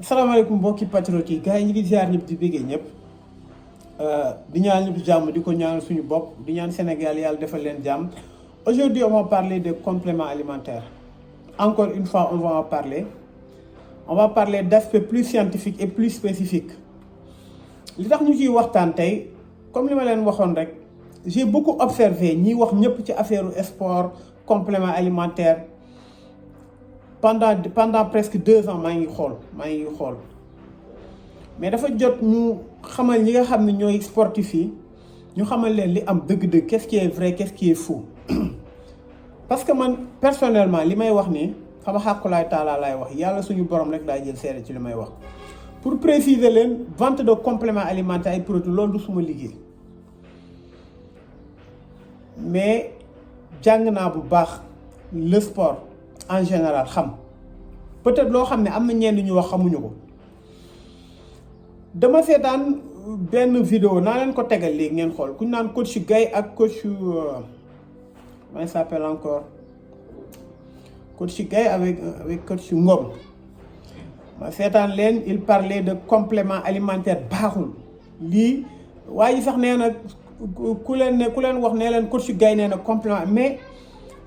salaamaaleykum mbokki patriote yi gars yi ñu ngi ziar ñëpp di béggee ñëpp di ñaan ñëpp jàmm di ko ñaan suñu bopp di ñaan Sénégal yàlla defal leen jàmm. Aujourd'hui on va parler de compléments alimentaires. Encore une fois on va en parler. On va parler d'aspects plus scientifiques et plus spécifiques. li tax ñu ciy waxtaan tey comme li ma leen waxoon rek j'ai beaucoup observé ñiy wax ñëpp ci affaire sport compléments alimentaires pendant presque 2 ans maa ngi xool mais dafa jot ñu xamal ñi nga xam ne ñooy sportif yi ñu xamal leen li am dëgg-dëgg qu'est-ce qui est vrai qu'est-ce qui est faux parce que man personnellement li may wax nii sama xàqulaay taalaa laay wax yàlla suñu borom rek laay jël seede ci li may wax pour préciser leen vente de compléments alimentaires ay produits loolu du suma liggéey mais jàng naa bu baax le sport en général xam peut-être loo xam ne am na ñenn ñu wax xamuñu ko dama seetaan benn vidéo naa leen ko tegal léegi ngeen xool ku ñu naan coach Gaye ak coach comment il s'appelle encore coach Gaye avec coach Ngom ma seetaan leen il parlait de complément alimentaire baaxul lii waaye sax nee na ku leen wax nee leen coach Gaye nee na complément mais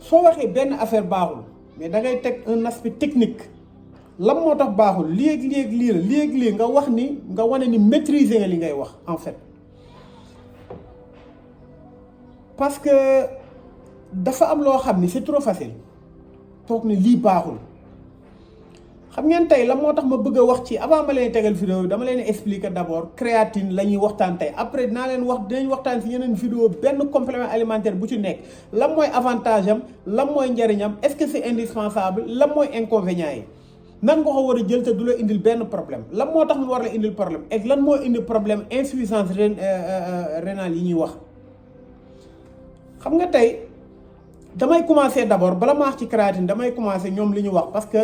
soo waxee benn affaire baaxul mais da ngay teg un aspect technique lan moo tax baaxul léegi nga wax ni nga wane ni maîtriser nga li ngay wax en fait parce que dafa am loo xam ni c'est trop facile toog ni lii baaxul xam ngeen tey la moo tax ma bëgg a wax ci avant ma leen tegal vidéo dama leen expliquer d'abord créatine la ñuy waxtaan tey après dinaa leen wax dinañ waxtaan ci yeneen vidéo benn complément alimentaire bu ci nekk lan mooy avantage am lan mooy njariñam est-ce que c'est indispensable lan mooy inconvénient yi nan nga ko war a jël te du la indil benn problème lan moo tax mu war la indil problème et lan moo indi problème insuffisance rénale yi ñuy wax xam nga tey damay commencer d'abord bala ma wax ci créatine damay commencer ñoom li ñu wax parce que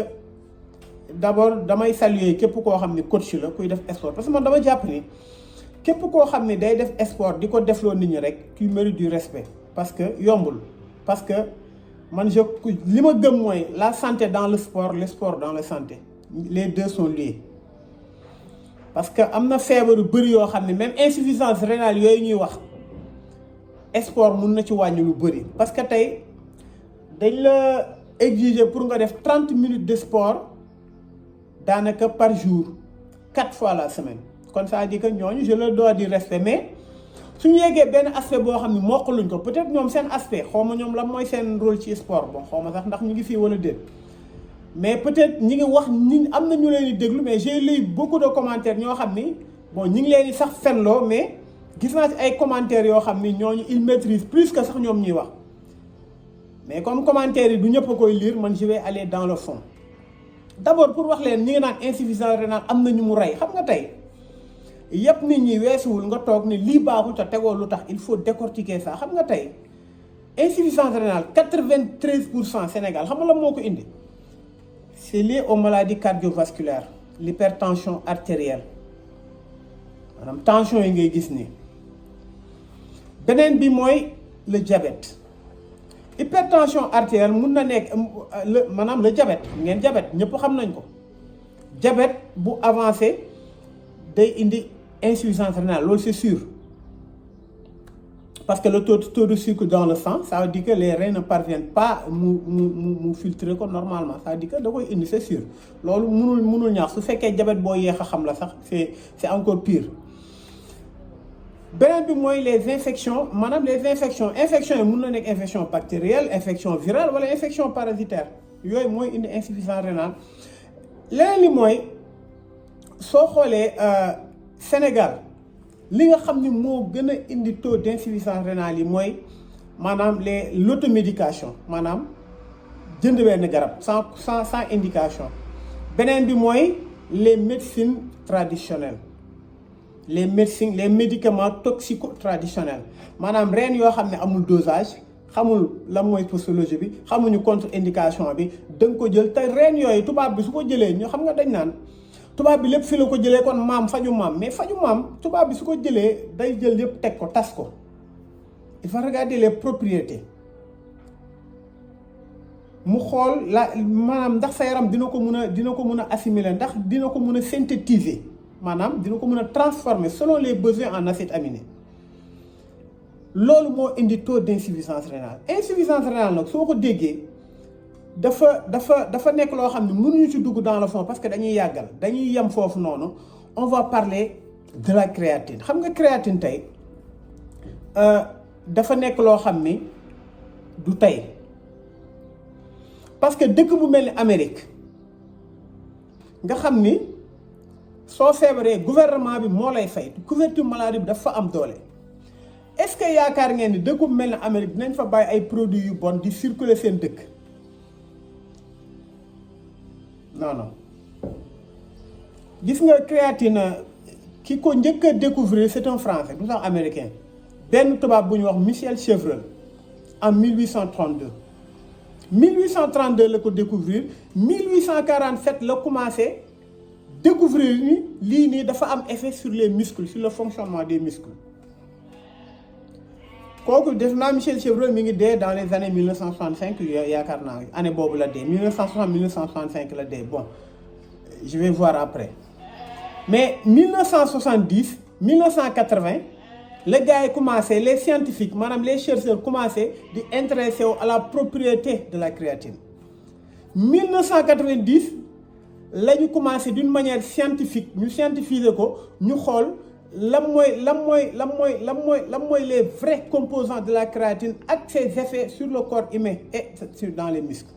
d'abord damay saluer képp koo xam ni coach la kuy def sport parce que man dama jàpp ni képp koo xam ni day def sport di ko defloo nit ñi rek tu mérites du respect parce que yombul parce que man li ma gëm mooy la santé dans le sport dans la santé les deux sont liés parce que am na feebar yu bëri yoo xam ne même insuffisance rénale yooyu ñuy wax sport mun na ci wàññi lu bëri parce que tey dañ la exiger pour nga def 30 minutes de sport daanaka par jour 4 fois la semaine kon ça veut dire que ñooñu je leur dois du respect mais suñu yeggee benn aspect boo xam ne mokkaluñ ko peut-être ñoom seen aspect xaw ma ñoom lan mooy seen rôle ci sport bon xaw ma sax ndax ñu ngi fii wala déet mais peut-être ñi ngi wax ñi am na ñu leen di déglu mais j'ai lu beaucoup de commentaires ñoo xam ni bon ñi ngi leen di sax fenloo mais gis naa ci ay commentaires yoo xam ni ñooñu ils maîtrisent plus que sax ñoom ñuy wax mais comme commentaires yi du ñëpp a koy lire man je vais aller dans le fond d'abord pour wax leen ñi ngi naan insuffisance rénale am na ñu mu rey xam nga tey yëpp nit ñi weesuwul nga toog ni lii baaxul te tegoo lu tax il faut décortiquer ça xam nga tey insuffisance rénale 93% Sénégal xam nga la moo ko indi c'est lié aux maladies cardiovasculaires l'hypertension artérielle maanaam tension yi ngay gis nii beneen bi mooy le diabète hypertension artérielle mun na nekk maanaam le diabète ngeen diabète ñëpp xam nañ ko diabète bu avancé day indi insuffisance rénale loolu c'est sûr parce que le taux de sucre dans le sang ça veut dire que les reins ne parviennent pas mu filtrer ko normalement ça veut dire que da koy indi c'est sûr loolu mënul ñaax su fekkee diabète boo yéex a xam la sax c'est encore pire beneen bi mooy les infections maanaam les infections yi mën na nekk infection bactérielle infection virale wala infection parasitaire yooyu mooy indi insuffisance rénale leneen li mooy soo xoolee Sénégal li nga xam ni moo gën a indi taux d'insuffisance rénale yi mooy maanaam l'automédication maanaam jënd benn garab sans indication beneen bi mooy les médecines traditionnelles les médicaments toxico-traditionnels maanaam reen yoo xam ne amul dosage xamul lan mooy posologie bi xamuñu contre-indication bi da nga ko jël te reen yooyu tubaab bi su ko jëlee ñu xam nga dañ naan tubaab bi lépp fi la ko jëlee kon maam faju maam mais faju maam tubaab bi su ko jëlee day jël yëpp teg ko tas ko il faut regarder les propriétés mu xool maanaam ndax sa yaram dina ko mun a assimiler ndax dina ko mun a synthétiser maanaam dina ko mun a transformer selon les besoins en acides aminés loolu moo indi taux d'insuffisance rénale. Insuffisance rénale nag soo ko déggee dafa nekk loo xam ne mënuñu ci dugg dans le fond parce que dañuy yàggal dañuy yem foofu noonu. On va parler de la créatine xam nga créatine tey dafa nekk loo xam ni du tey parce que dëkk bu mel ni Amérique nga xam ni soo feebaree gouvernement bi moo lay fay couverture maladie bi dafa am doole est-ce que yaakaar ngeen ni dëkk bu mel ni Amérique dinañ fa bàyyi ay produits yu bon di circuler seen dëkk non. gis nga créatine ki ko njëkk a découvrir c'est un français du sax américain benn tubaab bu ñuy wax Michel Chevreul en 1832 la ko découvrir 1847 la commencé découvrir ni lii nii dafa am effet sur les muscles sur le fonctionnement des muscles kooku def naa Michel Chevreul mi ngi dee dans les années 1965 yaakaar naa année boobu la dee 1960-1965 la dee bon je vais voir après. Mais 1970 1980 les gars yi commencé les scientifiques maanaam les chercheurs commencé di intéressé wu à la propriété de la créatine 1990 la ñu commencé d'une manière scientifique ñu scientifiser ko ñu xool lan mooy les vrais composants de la créatine ak ses effets sur le corps humain et dans les muscles.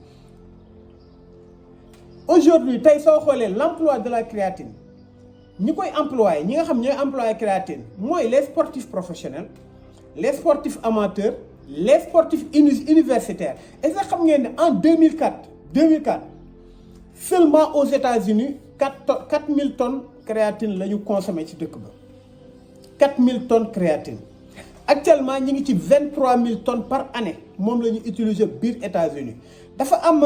Aujourd'hui tey soo xoolee l'emploi de la créatine ñi koy employé ñi nga xam ñooy employé créatine mooy les sportifs professionnels les sportifs amateurs les sportifs universitaires et ça xam ngeen ne en 2004 seulement aux États-Unis 4000 tonnes créatine la ñu consommé ci dëkk ba 4000 tonnes créatine actuellement ñi ngi ci 23000 tonnes par année moom la ñu utiliser biir États-Unis dafa am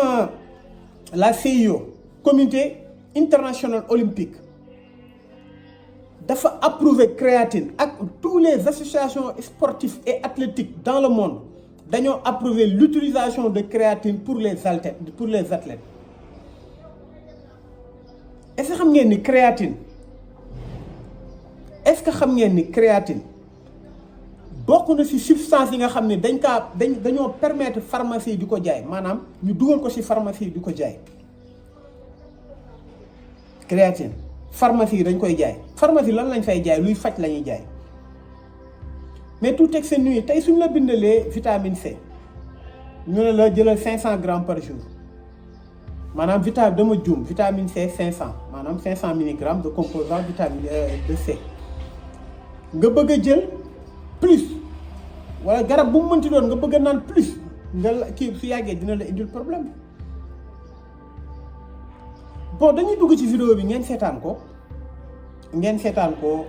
la CIO comité international olympique dafa approuver créatine ak tous les associations sportives et athlétiques dans le monde dañoo approuver l'utilisation de créatine pour les athlètes est-ce que xam ngeen ni créatine bokk na ci substance yi nga xam ne dañoo permettre pharmacie yi di ko jaay maanaam ñu dugal ko ci pharmacie yi di ko jaay créatine pharmacie yi dañ koy jaay pharmacie lan lañ fay jaay luy faj la ñuy jaay mais tout texte nuit tey suñ la bindalee vitamine C ñu ne la jëlal 500 grammes par jour maanaam vitamine C 500 maanaam 500 milligrammes de composant vitamine de C nga bëgg a jël plus wala garab bu mu mënti doon nga bëgg a naan plus nga kii su yàggee dina la indil problème. Bon dañuy dugg ci vidéo bi ngeen seetaan ko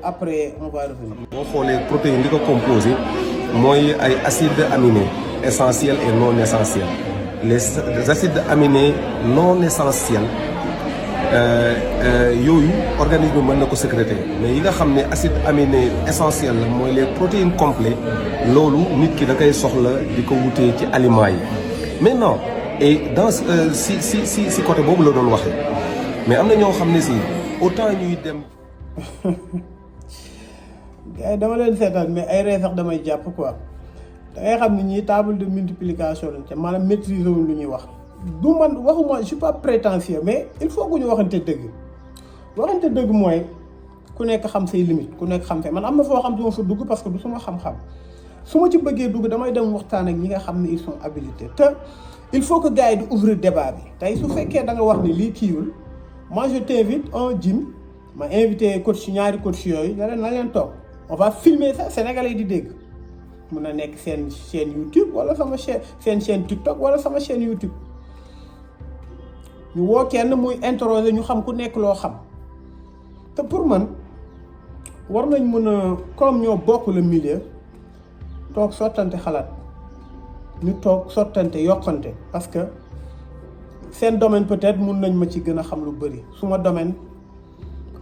après on va revenir. boo xoolee protéines li ko composé mooy ay acides aminés essentiels et non essentiels les acides aminés non essentiels yooyu organisme mën na ko sécréter mais yi nga xam ne acides aminés essentiels la mooy les protéines complets loolu nit ki da koy soxla di ko wutee ci aliments yi maintenant et dans si côté boobu la doon waxee. mais am na ñoo xam ne si autant ñuy dem. gars yi dama leen seetaan mais ay ree sax damay jàpp quoi da ngay xam ne ñii table de multiplication lañ te maanaam maîtriser wuñ lu ñuy wax du man waxuma je suis pas prétentieux mais il faut que ñu waxante dëgg mooy ku nekk xam say limite ku nekk xam say man am na foo xam duma fa dugg parce que du suma xam-xam su ma ci bëggee dugg damay dem waxtaan ak ñi nga xam ne ils sont habilités te il faut que gars yi di ouvrir débat bi tey su fekkee da nga wax ni lii kiiwul. Moi je t'invite un gym ma invité coach ñaari coach yooyu na leen toog on va filmer ça Sénégalais yi di dégg mun na nekk seen chaîne YouTube wala sama chaîne TikTok wala sama chaîne YouTube ñu woo kenn muy interroger ñu xam ku nekk loo xam te pour man war nañ mën a comme ñoo bokk le milieu toog sottante xalaat ñu toog sottante yokkante parce que seen domaine peut-être mun nañ ma ci gën a xam lu bëri suma domaine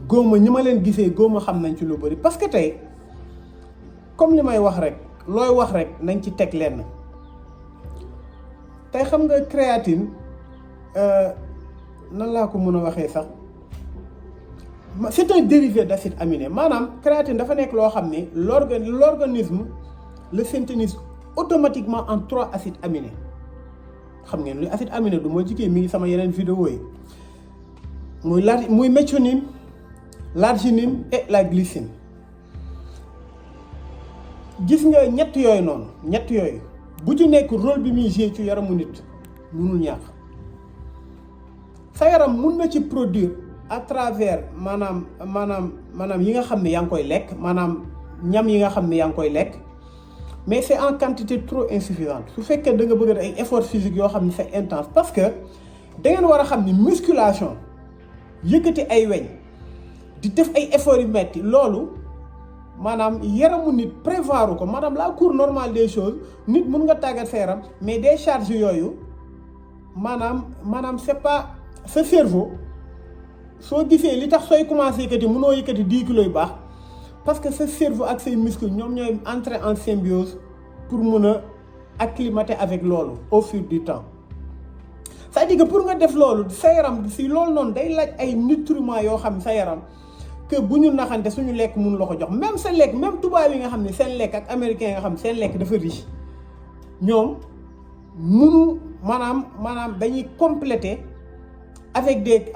góoma ñi ma leen gisee góoma xam nañ ci lu bëri parce que tey comme li may wax rek looy wax rek nañ ci teg lenn tey xam nga créatine nan laa ko mën a waxee sax c'est un dérivé d'acide aminé maanaam créatine dafa nekk loo xam ne l'organisme le synthétise automatiquement en 3 acides aminés xam ngeen luy acide aminé du moo jigéen mi ngi sama yeneen vidéo yi muy méthionine, l'arginine et la glycine gis nga ñett yooyu bu ci nekk rôle bi muy jouer ci yaramu nit mënul ñàkk sa yaram mun na ci produire à travers maanaam yi nga xam ne yaa ngi koy lekk maanaam ñam yi nga xam ne yaa ngi koy lekk mais c'est en quantité trop insuffisante su fekkee da nga bëgg ay effort physique yoo xam ne c'est intense parce que da ngeen war a xam ni musculation yëkkati ay weñ di def ay efforts yu metti loolu maanaam yaramu nit prévoir ko maanaam la cour normale des choses nit mun nga tàggat sa yaram mais des charges yooyu maanaam c'est pas sa cerveau soo gisee li tax sooy commencé yëkkati mënoo yëkkati 10 kilos yu baax parce que sa cerveau ak say muscles ñoom ñooy entrer en symbiose pour mun a acclimater avec loolu au fil du temps c'est-à-dire que pour nga def loolu sa yaram si loolu noonu day laaj ay nutriments yoo xam sa yaram que bu ñu naxante suñu lekk mun la ko jox même sa lekk même tubaab yi nga xam ne seen lekk ak américain yi nga xam ne seen lekk dafa riche ñoom munu maanaam dañuy compléter avec des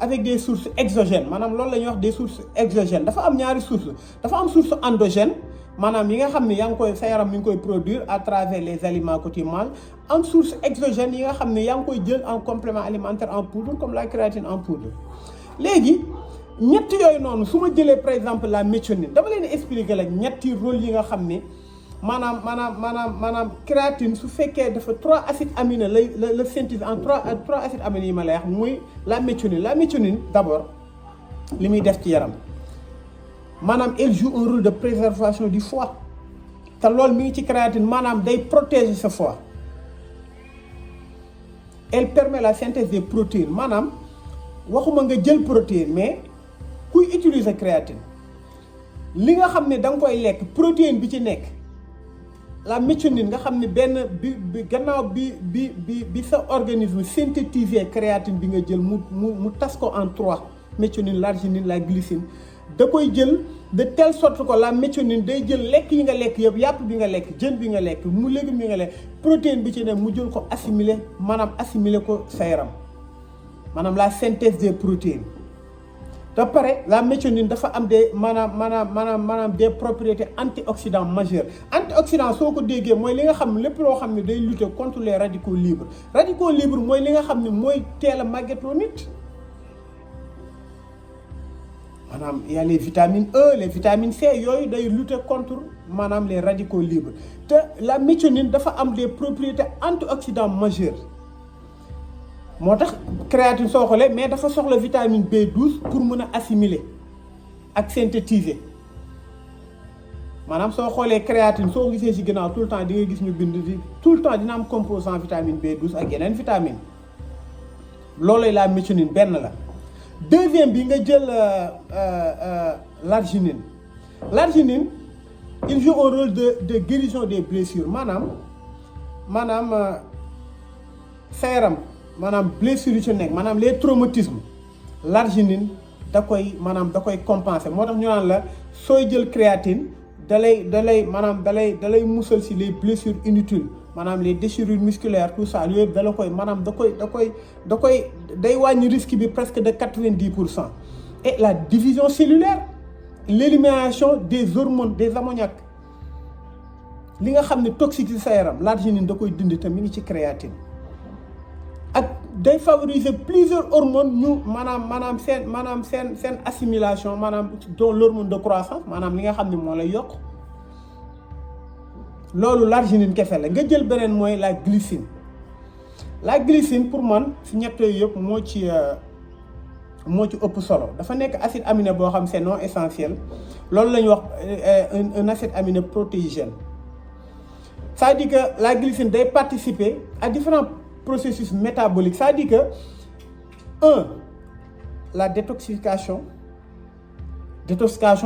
avec des sources exogènes maanaam loolu la ñuy wax des sources exogènes dafa am ñaari sources dafa am source endogène maanaam yi nga xam ne yaa ngi koy sa yaram mi ngi koy produire à travers les aliments quotidiens am source exogène yi nga xam ne yaa ngi koy jël en complément alimentaire en poudre comme la créatine en poudre léegi ñett yooyu noonu su ma jëlee par exemple la méthionine dama leen expliquer la ñetti rôle yi nga xam ne maanaam créatine su fekkee dafa 3 acides aminés la synthétise en 3 acides aminés yi ma lay wax muy la méthionine d'abord li muy def ci yaram maanaam elle joue un rôle de préservation du foie te loolu mi ngi ci créatine maanaam day protéger sa foie elle permet la synthèse des protéines maanaam waxuma nga jël protéine mais kuy utiliser créatine li nga xam ne da nga koy lekk protéine bi ci nekk la méthionine nga xam ne benn bi gannaaw bi sa organisme synthétiser créatine bi nga jël mu tas ko en 3 méthionine l'arginine la glycine da koy jël de telle sorte que la méthionine day jël lekk yi nga lekk yëpp yàpp bi nga lekk jën bi nga lekk mu légume bi nga lekk protéine bi ci ne mu jël ko assimiler ko sa yaram maanaam la synthèse des protéines da pare la méthionine dafa am des maanaam des propriétés antioxydantes majeures antioxydant soo ko déggee mooy li nga xam lépp loo xam ne day lutter contre les radicaux libres mooy li nga xam ne mooy teel a màggetloo nit maanaam y a les vitamines E les vitamines C yooyu day lutter contre maanaam les radicaux libres te la méthionine dafa am des propriétés antioxydantes majeures moo tax créatine soo xoolee mais dafa soxla vitamine B12 pour mën a assimiler ak synthétiser maanaam soo xoolee créatine soo gisee ci ginnaaw tout le temps di nga gis ñu bind di tout le temps dina am composant vitamine B12 ak yeneen vitamine loolooy la méthionine benn la. Deuxième bi nga jël l'arginine il joue un rôle de guérison des blessures maanaam sa yaram maanaam blessure yu ci nekk maanaam les traumatismes l'arginine da koy compenser moo tax ñu naan la sooy jël créatine da lay musal ci les blessures inutiles maanaam les déchirures musculaires tout ça yooyu da koy day wàññi risque bi presque de 90% et la division cellulaire l'élimination des hormones des ammoniaques li nga xam ne toxique ci sa yaram l'arginine da koy dindi te mi ngi ci créatine ak day favoriser plusieurs hormones ñu maanaam seen assimilation maanaam dont l'hormone de croissance maanaam li nga xam ne moo lay yokk loolu l'arginine kese la nga jël beneen mooy la glycine pour man ci ñett yooyu yëpp moo ci ëpp solo dafa nekk acide aminé boo xam c'est non essentiel loolu la ñuy wax un acide aminé protéigène c'est-à-dire que la glycine day participer à différents processus métaboliques c'est-à-dire que la détoxification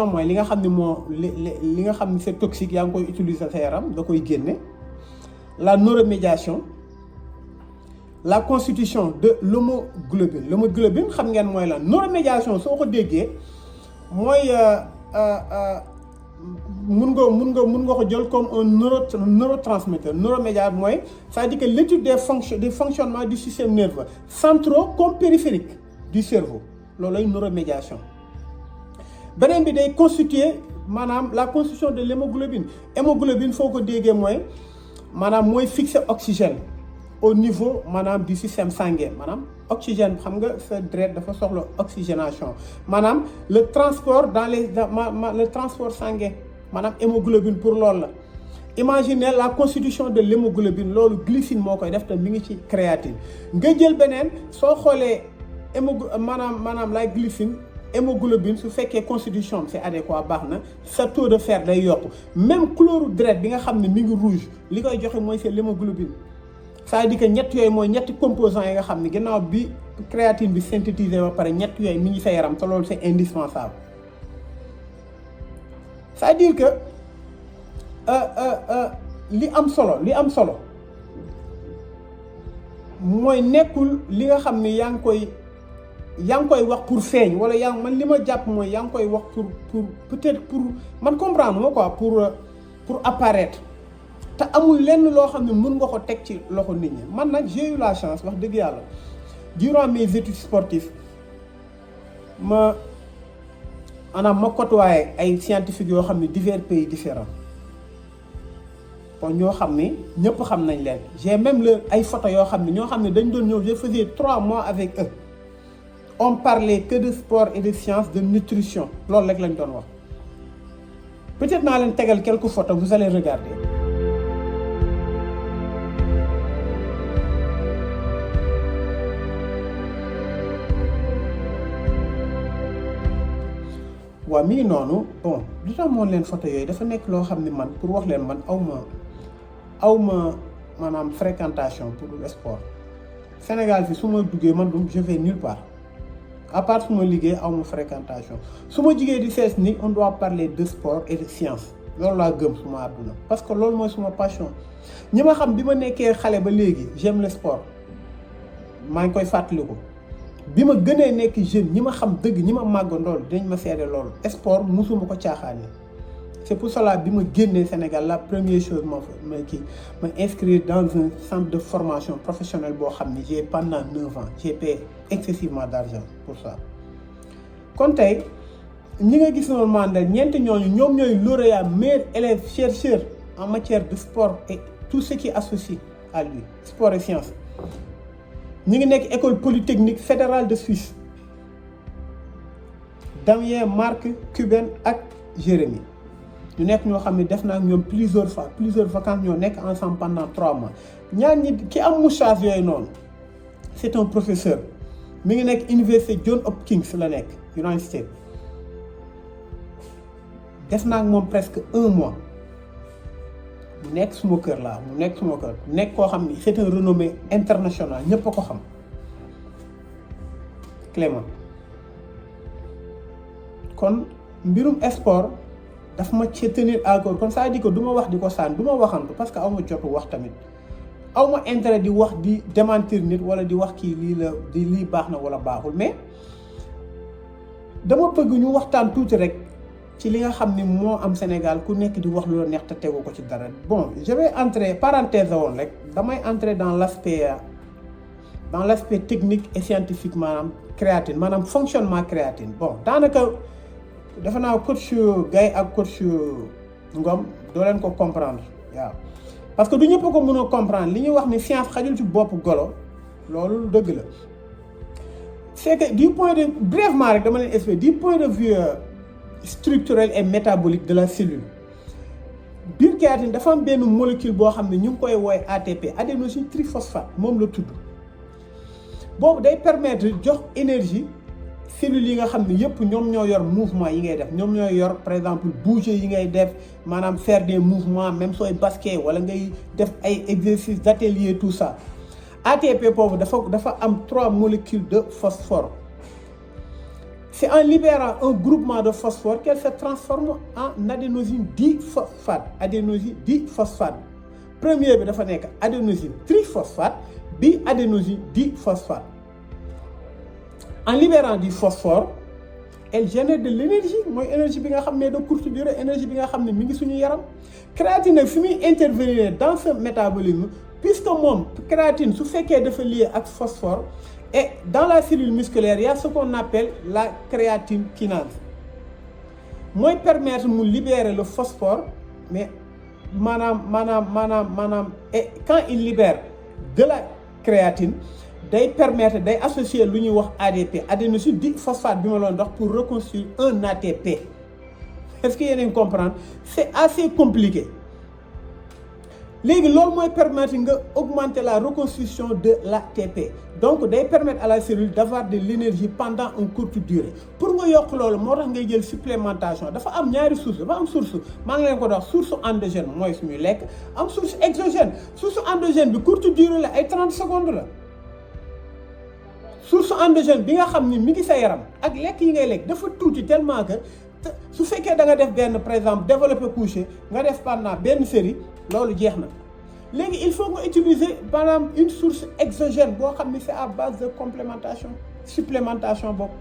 mooy li nga xam ne li nga xam ne c'est toxique yaa ngi koy utiliser sa yaram da koy génne la neuromédiation la constitution de l'hémoglobine l'hémoglobine xam ngeen mooy lan neuromédiation soo ko déggee mooy mun nga ko jël comme un neurotransmetteur neuromédiateur mooy c'est-à-dire que l'étude des fonctionnements du système nerveux centraux comme périphérique du cerveau loolu lay neuromédiation beneen bi day constituer maanaam la constitution de l'hémoglobine hémoglobine foo ko déggee mooy maanaam mooy fixer oxygène au niveau maanaam du système sanguin maanaam oxygène xam nga sa deret dafa soxla oxygénation maanaam le transport dans le transport sanguin maanaam hémoglobine pour loolu la. Imaginez la constitution de l'hémoglobine loolu glycine moo koy def te mi ngi ci créatine nga jël beneen soo xoolee maanaam la glycine hémoglobine su fekkee constitution c'est adéquat baax na sa taux de fer day yokku même couleur deret bi nga xam ne mi ngi rouge li koy joxe mooy c'est l'hémoglobine. c'est-à-dire que ñett yooyu mooy ñetti composants yi nga xam ne ginnaaw bi créatine bi synthétisé ba pare ñett yooyu mi ngi sa yaram te loolu c'est indispensable c'est-à-dire que li am solo mooy nekkul li nga xam ne yaa ngi koy wax pour feeñ wala man li ma jàpp mooy yaa ngi koy wax pour peut-être pour man comprendre ma quoi pour apparaître. te amul lenn loo xam ne mën nga ko teg ci loxo nit ñi man nag j'ai eu la chance wax dëgg yàlla durant mes études sportives ma côtoyé ay scientifiques yoo xam ne divers pays différents bon ñoo xam ne ñëpp xam nañ leen j'ai même ay photos yoo xam ne ñoo xam ne dañ doon ñëw je faisais 3 mois avec eux on parlait que de sport et de sciences de nutrition loolu rek lañ doon wax peut-être naa leen tegal quelques photos vous allez regarder. waaw mi ngi noonu bon li tax moon leen photo yooyu dafa nekk loo xam ne man pour wax leen man aw ma maanaam fréquentation pour le sport Sénégal fi su ma duggee man je vais nulle part à part su ma liggéey aw ma fréquentation su ma jigee di sees ni on doit parler de sport et de science loolu laa gëm suma àdduna parce que loolu mooy suma passion ñi ma xam bi ma nekkee xale ba léegi j'aime le sport maa ngi koy fàttaliku bi ma gënee nekk jeune ñi ma xam dëgg ñi ma màggandool dañ ma seede loolu sport musuma ko caaxaane c'est pour cela bi ma génnee Sénégal la première chose ma inscrire dans un centre de formation professionnelle boo xam ne j'ai pendant 9 ans j'ai payé excessivement d'argent pour ça kon tey ñi nga gis noonu mandal ñeenti ñooñu ñoom ñooy lauréat meilleur élève chercheur en matière de sport et tout ce qui est associé à lui sport et sciences ñi ngi nekk école polytechnique fédérale de Suisse Damien Marc Cuben ak Jérémy ñu nekk ñoo xam ne def naa ak ñoom plusieurs vacances ñoo nekk ensemble pendant 3 mois ñaar ñi ki am moustache yooyu noonu c'est un professeur mi ngi nekk université John Hopkins la nekk United States def naa ak moom presque 1 mois mu nekk suma kër laa mu nekk koo xam ni c'est un renommé international ñëpp a ko xam Clément kon mbirum sport daf ma ci tenir à cœur kon ça veut dire que du ma wax di ko sànni du ma waxantu parce que aw ma jotu wax tamit aw ma intérêt di wax di démentir nit wala di wax kii lii baax na wala baaxul mais dama bëgg ñu waxtaan tuuti rek ci li nga xam ni moo am Sénégal ku nekk di wax lu la neex te tegu ko ci dara bon je vais entrer parenthèse woon rek damay entrer dans l'aspect technique et scientifique maanaam créatine maanaam fonctionnement créatine bon daanaka defe naa coach Gaye ak coach Ngom doo leen ko comprendre waaw parce que du ñëpp ko mën a comprendre li ñuy wax ni science xajul ci bopp golo loolu dëgg la c'est que du point de brièvement rek dama leen expliquer du point de vue structurel et métabolique de la cellule biir créatine dafa am benn molécule boo xam ne ñu ngi koy woowe ATP adénosine triphosphate moom la tudd boobu day permettre jox énergie cellules yi nga xam ne yëpp ñoom ñoo yor mouvement yi ngay def ñoom ñoo yor par exemple bouger yi ngay def maanaam faire des mouvements même sooy basket wala ngay def ay exercices d'atelier tout ça ATP boobu dafa am 3 molécules de phosphore. C'est en libérant un groupement de phosphore qu'elle se transforme en adénosine diphosphate. Adénosine diphosphate. Premier bi dafa nekk adénosine triphosphate bi adénosine diphosphate. En libérant du phosphore, elle génère de l'énergie, mooy énergie bi nga xam ne de courte durée, énergie bi nga xam ne mi ngi suñu yaram. Créatine nag fi muy intervenir dans ce métabolisme, puisque moom créatine su fekkee dafa lié ak phosphore, et dans la cellule musculaire il y a ce qu'on appelle la créatine kinase mooy permettre mu libérer le phosphore, mais et quand il libère de la créatine day permettre day associer lu ñuy wax ADP, adénosine diphosphate bi ma doon dox, pour reconstruire un ATP. Est-ce que yéen a ngi comprendre? C'est assez compliqué. léegi loolu mooy permettre nga augmenter la reconstruction de l'ATP, donc day permettre à la cellule d'avoir de l'énergie pendant une courte durée. Pour nga yokk loolu moo tax ngay jël supplémentation. Dafa am ñaari source, dafa am source maa ngi leen ko wax source endogène mooy suñuy lekk, am source exogène. Source endogène bi courte durée la, ay 30 secondes la. Source endogène bi nga xam ni mi ngi sa yaram ak lekk yi ngay lekk dafa tuuti tellement que su fekkee da nga def benn par exemple développé couché nga def pendant benn série loolu jeex na. léegi il faut nga utiliser maanaam une source exogène boo xam ni c'est à base de complémentation supplémentation boobu.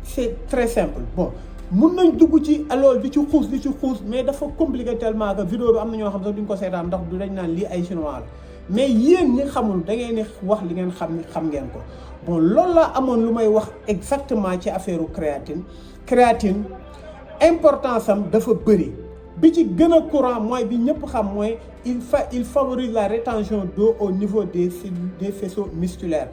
C'est très simple. Bon mun nañ dugg ci loolu di ci xuus mais dafa compliqué tellement que vidéo bi am na ñoo xam sax duñ ko seetaan ndax du dañ naan lii ay chinois la. mais yéen ñi xamul da ngeen di wax li ngeen xam ni xam ngeen ko. Bon loolu laa amoon lu may wax exactement ci affaire créatine importance am dafa bëri bi ci gën a courant mooy bi ñëpp xam mooy il favorise la rétention d'eau au niveau des faisceaux musculaires.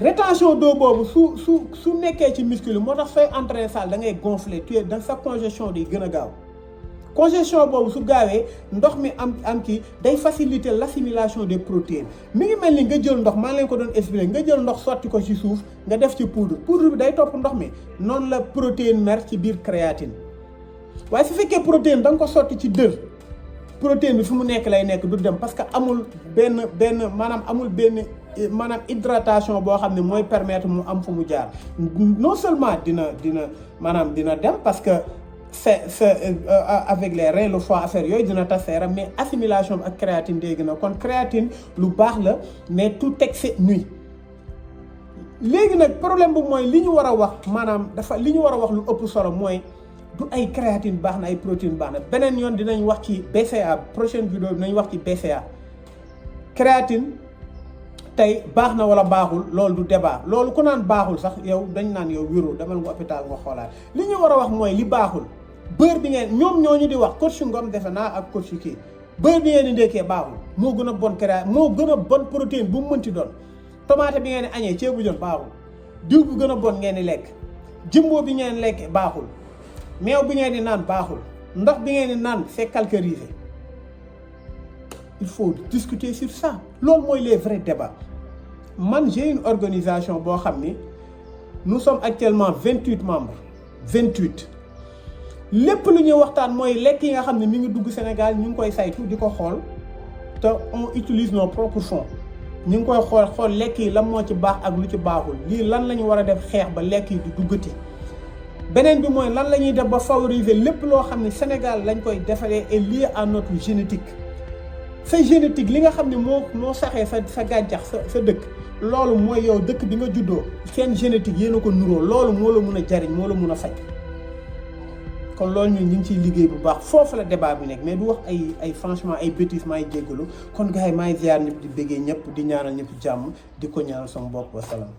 Rétention d'eau boobu su nekkee ci muscle moo tax sooy entraîner salle da ngay gonfler tu es dans sa congestion di gën a gaaw. Congestion boobu su gaawee ndox mi am kii day faciliter l'assimilation des protéines mi ngi mel ni nga jël ndox maa ngi leen ko doon expliquer nga jël ndox sotti ko ci suuf nga def ci poudre bi day topp ndox mi noonu la protéine mer ci biir créatine. waaye su fekkee protéine da nga ko sotti ci dër protéine bi fi mu nekk lay nekk du dem parce que amul benn maanaam hydratation boo xam ne mooy permettre mu am fu mu jaar non seulement dina dem parce que c'est avec les reins le foie affaire yooyu dina tas sa yaram mais assimilation ak créatine day gën a kon créatine lu baax la mais tout excès nuit. léegi nag problème bu mooy li ñu war a wax maanaam li ñu war a wax lu ëpp solo mooy du ay créatine baax na ay protéine baax na beneen yoon dinañ wax ci BCA prochaine vidéo dinañ wax ci BCA. créatine tey baax na wala baaxul loolu du débat loolu ku naan baaxul sax yow dañ naan yow wéru demal nga hôpital nga xoolaat li ñu war a wax mooy li baaxul beurre bi ngeen ñoom ñooñu di wax coach Ngom defe naa ak coach kii beurre bi ngeen di ndekkee baaxul moo gën a bon créatine moo gën a bon protéine bu mu mënti doon tomate bi ngeen di añee ceebu jën baaxul diw bu gën a bon ngeen di lekk jimbo bi ngeen lekkee baaxul meew bi ngeen di naan baaxul ndox bi ngeen di naan c'est calcarisé. Il faut discuter sur ça loolu mooy les vrais débats man j'ai une organisation boo xam ni nous sommes actuellement 28 membres 28 lépp lu ñuy waxtaan mooy lekk yi nga xam ne mi ngi dugg Sénégal ñu ngi koy saytu di ko xool te on utilise nos propres fonds ñu ngi koy xool lekk yi lan moo ci baax ak lu ci baaxul lii lan la ñu war a def xeex ba lekk yi di duggati beneen bi mooy lan la ñuy def ba favoriser lépp loo xam ne Sénégal lañ koy defaree est lié à notre génétique. sa génétique li nga xam ne moo saxee sa gàncax sa dëkk loolu mooy yow dëkk bi nga juddoo seen génétique yéen a ko nuroo loolu moo la mun a jariñ moo la mun a faj kon loolu ñun ñu ngi ciy liggéey bu baax foofu la débat bi nekk mais du wax ay franchement ay bêtises maay jéggalu kon gars yi maay ziar ñëpp di béggee ñëpp di ñaanal ñëpp jàmm di ko ñaanal sama bopp wa salaam